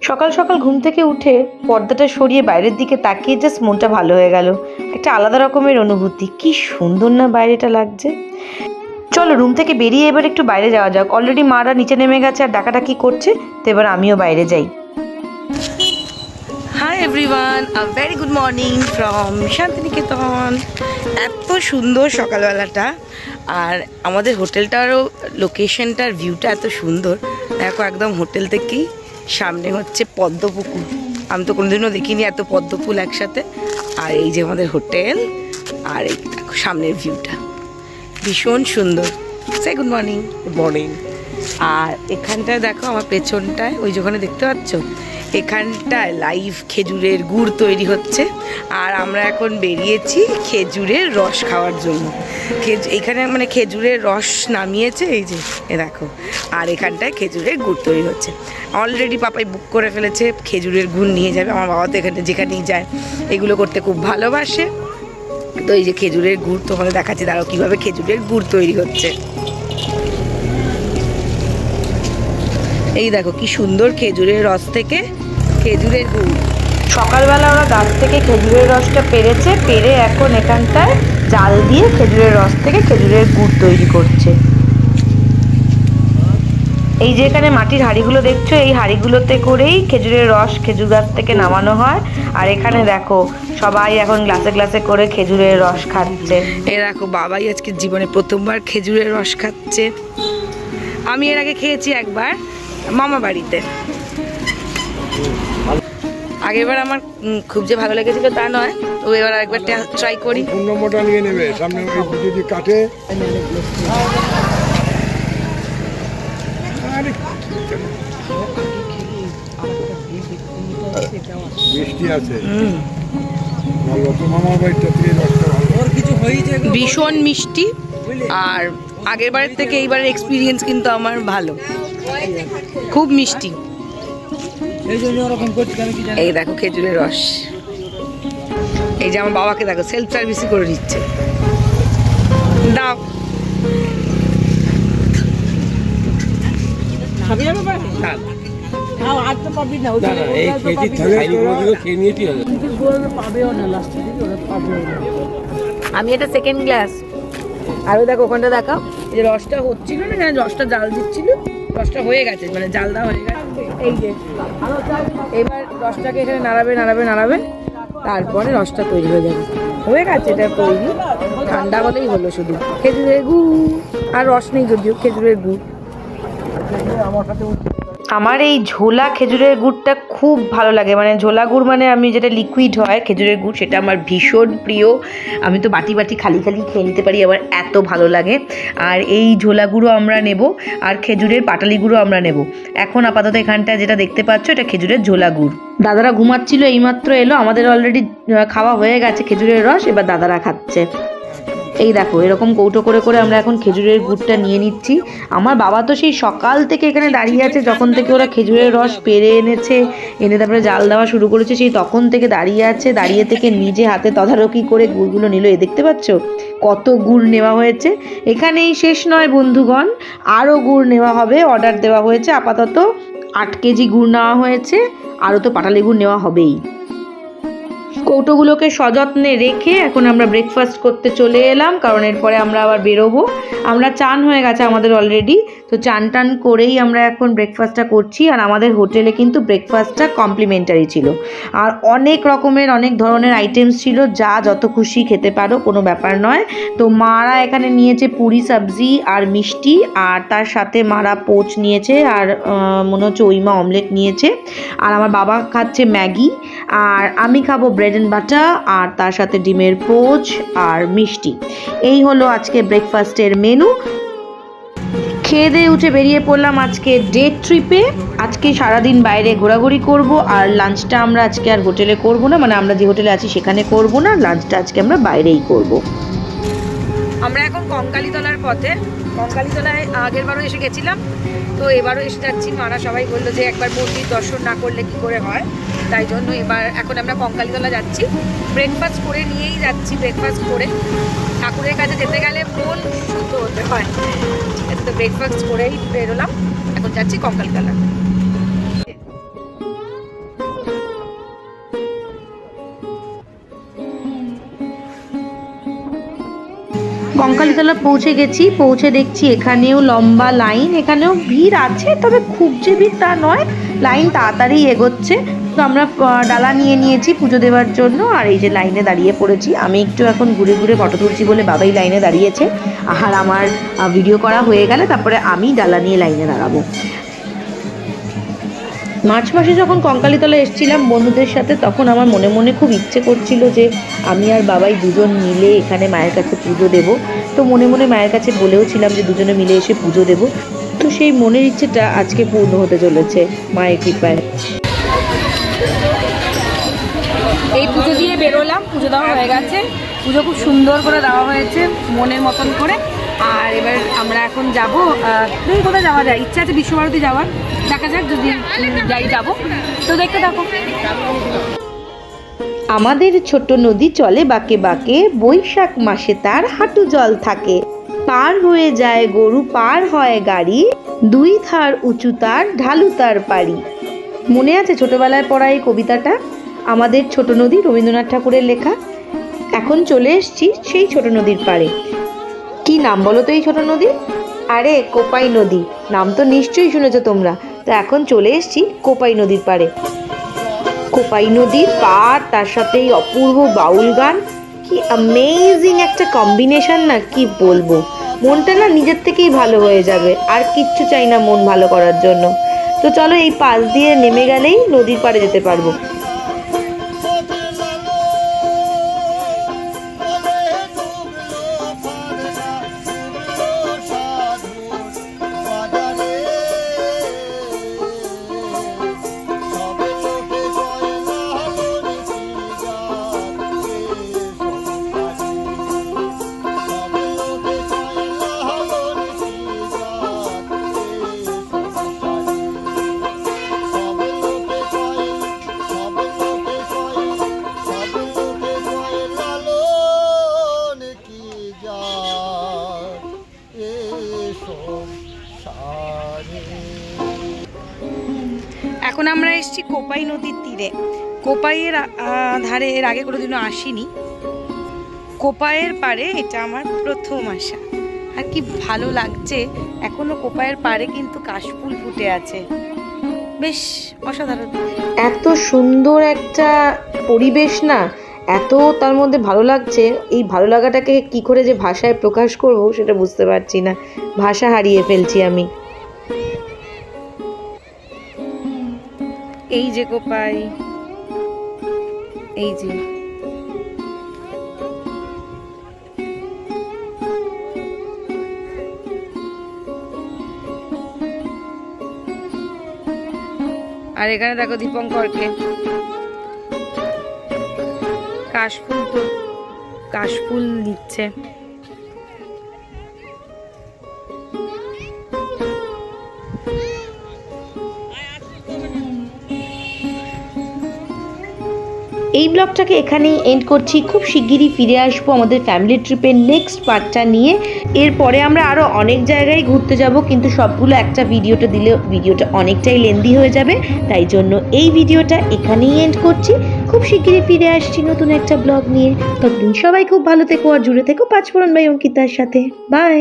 সকাল সকাল ঘুম থেকে উঠে পর্দাটা সরিয়ে বাইরের দিকে তাকিয়ে জাস্ট মনটা ভালো হয়ে গেল। একটা আলাদা রকমের অনুভূতি। কি সুন্দর না বাইরেটা লাগছে। চলো রুম থেকে বেরিয়ে এবার একটু বাইরে যাওয়া যাক। অলরেডি মারা নিচে নেমে গেছে আর ডাকাডাকি করছে, তো এবার আমিও বাইরে যাই। Hi everyone, a very good morning from Shantiniketan. এত সুন্দর সকালবেলাটা, আর আমাদের হোটেলটারও লোকেশনটার ভিউটা এত সুন্দর। দেখো একদম হোটেল থেকেই সামনে হচ্ছে পদ্মপুকুর। আমি তো কোনোদিনও দেখিনি এত পদ্মফুল একসাথে। আর এই যে আমাদের হোটেল, আর এই দেখো সামনের ভিউটা ভীষণ সুন্দর। সে গুড মর্নিং। Good morning. আর এখানটায় দেখো আমার পেছনটায় ওই যেখানে দেখতে পাচ্ছ, এখানটায় লাইভ খেজুরের গুড় তৈরি হচ্ছে। আর আমরা এখন বেরিয়েছি খেজুরের রস খাওয়ার জন্য। এখানে মানে খেজুরের রস নামিয়েছে, এই যে এ দেখো। আর এখানটায় খেজুরের গুড় তৈরি হচ্ছে। অলরেডি পাপাই বুক করে ফেলেছে, খেজুরের গুড় নিয়ে যাবে। আমার বাবা তো এখানে যেখানেই যায় এগুলো করতে খুব ভালোবাসে। তো এই যে খেজুরের গুড় তোমাদের দেখাচ্ছি, দাঁড়াও কীভাবে খেজুরের গুড় তৈরি হচ্ছে। এই দেখো কি সুন্দর খেজুরের রস থেকে খেজুরের গুড়। সকালবেলা ওরা গাছ থেকে খেজুরের রসটা পেরেছে, পেরে এখন এখানটায় জাল দিয়ে খেজুরের রস থেকে খেজুরের গুড় তৈরি করছে। এই যে এখানে মাটির হাঁড়িগুলো দেখছো, এই হাঁড়িগুলোতে করেই খেজুরের রস খেজুর গাছ থেকে নামানো হয়। আর এখানে দেখো সবাই এখন গ্লাসে গ্লাসে করে খেজুরের রস খাচ্ছে। এই দেখো বাবাই আজকে জীবনে প্রথমবার খেজুরের রস খাচ্ছে। আমি এর আগে খেয়েছি একবার মামা বাড়িতে। আগেরবার আমার খুব যে ভালো লেগেছিল তা নয়, তো এবার আরেকবার ট্রাই করি। ফোন নম্বরটা নিয়ে নেবে, সামনে যদি কাটে। মিষ্টি আছে। ভীষণ মিষ্টি। আর আগের বারের থেকে এইবারের এক্সপিরিয়েন্স কিন্তু আমার ভালো, খুব মিষ্টি। এই দেখো খেজুরের রস। এই যে আমার বাবাকে দেখো সেলফ সার্ভিসই করে দিচ্ছে। দাও আমি এটা সেকেন্ড গ্লাস। আর দেখো ওখানটা দেখাও, এই যে রসটা হচ্ছিল না, রসটা জাল দিচ্ছিল, রসটা হয়ে গেছে, মানে জাল দেওয়া হয়ে গেছে। এই যে এবার রসটাকে এখানে নাড়াবে নাড়াবে নাড়াবে, তারপরে রসটা তৈরি হয়ে যাবে। হয়ে গেছে এটা তৈরি, ঠান্ডা হলেই হলো। শুধু খেজুরের গুড় আর রস নেই, যদিও খেজুরের গুড়। আমার এই ঝোলা খেজুরের গুড়টা খুব ভালো লাগে। মানে ঝোলা গুড় মানে আমি যেটা লিকুইড হয় খেজুরের গুড়, সেটা আমার ভীষণ প্রিয়। আমি তো বাটি বাটি খালি খালি খেয়ে নিতে পারি, আবার এত ভালো লাগে। আর এই ঝোলা গুঁড়ো আমরা নেব, আর খেজুরের পাটালি গুঁড়ো আমরা নেব। এখন আপাতত এখানটা যেটা দেখতে পাচ্ছ এটা খেজুরের ঝোলা গুড়। দাদারা ঘুমাচ্ছিল, এইমাত্র এলো। আমাদের অলরেডি খাওয়া হয়ে গেছে খেজুরের রস, এবার দাদারা খাচ্ছে। এই দেখো এরকম কৌটো করে করে আমরা এখন খেজুরের গুড়টা নিয়ে নিচ্ছি। আমার বাবা তো সেই সকাল থেকে এখানে দাঁড়িয়ে আছে, যখন থেকে ওরা খেজুরের রস পেরে এনেছে, এনে তারপরে জাল দেওয়া শুরু করেছে, সেই তখন থেকে দাঁড়িয়ে আছে। দাঁড়িয়ে থেকে নিজে হাতে তদারকি করে গুড়গুলো নিল। এ দেখতে পাচ্ছ কত গুড় নেওয়া হয়েছে। এখানেই শেষ নয় বন্ধুগণ, আরও গুড় নেওয়া হবে। অর্ডার দেওয়া হয়েছে, আপাতত 8 কেজি গুড় নেওয়া হয়েছে, আরও তো পাটালি গুড় নেওয়া হবেই। কৌটোগুলোকে সযত্নে রেখে এখন আমরা ব্রেকফাস্ট করতে চলে এলাম, কারণ এরপরে আমরা আবার বেরোবো। আমরা চান হয়ে গেছে আমাদের অলরেডি, তো চান টান করেই আমরা এখন ব্রেকফাস্টটা করছি। আর আমাদের হোটেলে কিন্তু ব্রেকফাস্টটা কমপ্লিমেন্টারি ছিল, আর অনেক রকমের অনেক ধরনের আইটেমস ছিল, যা যত খুশি খেতে পারো, কোনো ব্যাপার নয়। তো মারা এখানে নিয়েছে পুরি সবজি আর মিষ্টি, আর তার সাথে মারা পোচ নিয়েছে, আর মনে হচ্ছে ওইমা অমলেট নিয়েছে। আর আমার বাবা খাচ্ছে ম্যাগি, আর আমি খাবো ব্রেড এন্ড বাটার, আর তার সাথে ডিমের পোচ আর মিষ্টি। এই হলো আজকে ব্রেকফাস্টের মেনু। খেয়ে দিয়ে উঠে বেরিয়ে পড়লাম আজকে ডে ট্রিপে। আজকে সারাদিন বাইরে ঘোরাঘুরি করব, আর লাঞ্চটা আমরা আজকে আর হোটেলে করব না, মানে আমরা যে হোটেলে আছি সেখানে করব না, লাঞ্চটা আজকে আমরা বাইরেই করব। আমরা এখন কঙ্কালীতলার পথে। কঙ্কালীতলায় আগেরবারও এসে গেছিলাম, তো এবারও এসে যাচ্ছি। মারা সবাই বললো যে একবার মন্দির দর্শন না করলে কি করে হয়, তাই জন্য এখন আমরা কঙ্কালীতলা যাচ্ছি। ব্রেকফাস্ট করে নিয়েই যাচ্ছি। ব্রেকফাস্ট করে ঠাকুরের কাছে যেতে গেলে মন শুদ্ধ হতে হয়, ঠিক আছে? তো ব্রেকফাস্ট করেই বেরোলাম, এখন যাচ্ছি কঙ্কালীতলা। কঙ্কালীতলা পৌঁছে গেছি, পৌঁছে দেখছি এখানেও লম্বা লাইন, এখানেও ভিড় আছে, তবে খুব যে ভিড় তা নয়, লাইন তাড়াতাড়ি এগোচ্ছে। তো আমরা ডালা নিয়ে নিয়েছি পুজো দেওয়ার জন্য, আর এই যে লাইনে দাঁড়িয়ে পড়েছি। আমি একটু এখন ঘুরে ঘুরে ফটো তুলছি বলে বাবাই লাইনে দাঁড়িয়েছে, আর আমার ভিডিও করা হয়ে গেলে তারপরে আমি ডালা নিয়ে লাইনে দাঁড়াবো। মার্চ মাসে যখন কঙ্কালীতলা এসেছিলাম বন্ধুদের সাথে, তখন আমার মনে মনে খুব ইচ্ছে করছিল যে আমি আর বাবাই দুজন মিলে এখানে মায়ের কাছে পুজো দেব। তো মনে মনে মায়ের কাছে বলেও ছিলাম যে দুজনে মিলে এসে পুজো দেব। তো সেই মনের ইচ্ছেটা আজকে পূর্ণ হতে চলেছে মায়ের কৃপায়। এই পুজো দিয়ে বেরোলাম, পুজো দেওয়া হয়ে গেছে, পুজো খুব সুন্দর করে দেওয়া হয়েছে মনের মতন করে। আর এবার আমরা এখন যাবো, দেখি কোথায় যাওয়া যায়, ইচ্ছা আছে বিশ্বভারতী যাওয়ার, দেখা যাক যদি যাই যাবো, তো দেখতে থাকো। আমাদের ছোট নদী চলে বাঁকে বাঁকে, বৈশাখ মাসে তার হাঁটু জল থাকে। পার হয়ে যায় গরু, পার হয় গাড়ি, দুই ধার উঁচু তার, ঢালু তার পাড়ি। মনে আছে ছোটবেলায় পড়া এই কবিতাটা? আমাদের ছোট নদী, রবীন্দ্রনাথ ঠাকুরের লেখা। এখন চলে এসেছি সেই ছোট নদীর পাড়ে। কি নাম বলো তো এই ছোট নদী? আরে কোপাই নদী, নাম তো নিশ্চয়ই শুনেছো তোমরা। তো এখন চলে এসেছি কোপাই নদীর পাড়ে। কোপাই নদীর পাড়, তার সাথে এই অপূর্ব বাউল গান, কি অ্যামেজিং একটা কম্বিনেশন না, কি বলবো। মনটা না নিজের থেকেই ভালো হয়ে যাবে, আর কিচ্ছু চাই না মন ভালো করার জন্য। তো চলো এই পাশ দিয়ে নেমে গেলেই নদীর পাড়ে যেতে পারবো। এখন আমরা এসেছি কোপাই নদীর তীরে। কোপাইয়ের ধারে এর আগে কোনোদিনও আসিনি। কোপাইয়ের পাড়ে এটা আমার প্রথম আসা, আর কি ভালো লাগছে। এখনো কোপাইয়ের পাড়ে কিন্তু কাশফুল ফুটে আছে, বেশ অসাধারণ। এত সুন্দর একটা পরিবেশ না, এত তার মধ্যে ভালো লাগছে। এই ভালো লাগাটাকে কি করে যে ভাষায় প্রকাশ করব সেটা বুঝতে পারছি না, ভাষা হারিয়ে ফেলছি আমি। এই যে কোপাই, এই যে আর এখানে দেখো দীপঙ্করকে, কাশফুল তো কাশফুল দিচ্ছে। এই ব্লগটাকে এখানেই এন্ড করছি। খুব শিগগিরই ফিরে আসবো আমাদের ফ্যামিলি ট্রিপের নেক্সট পার্টটা নিয়ে। এরপরে আমরা আরও অনেক জায়গায় ঘুরতে যাব, কিন্তু সবগুলো একটা ভিডিওটা দিলে ভিডিওটা অনেকটাই লেন্দি হয়ে যাবে, তাই জন্য এই ভিডিওটা এখানেই এন্ড করছি। খুব শিগগিরই ফিরে আসছি নতুন একটা ব্লগ নিয়ে। ততদিন সবাই খুব ভালো থেকো আর জুড়ে থেকো পাঁচফোড়ন বাই অঙ্কিতার সাথে। বাই।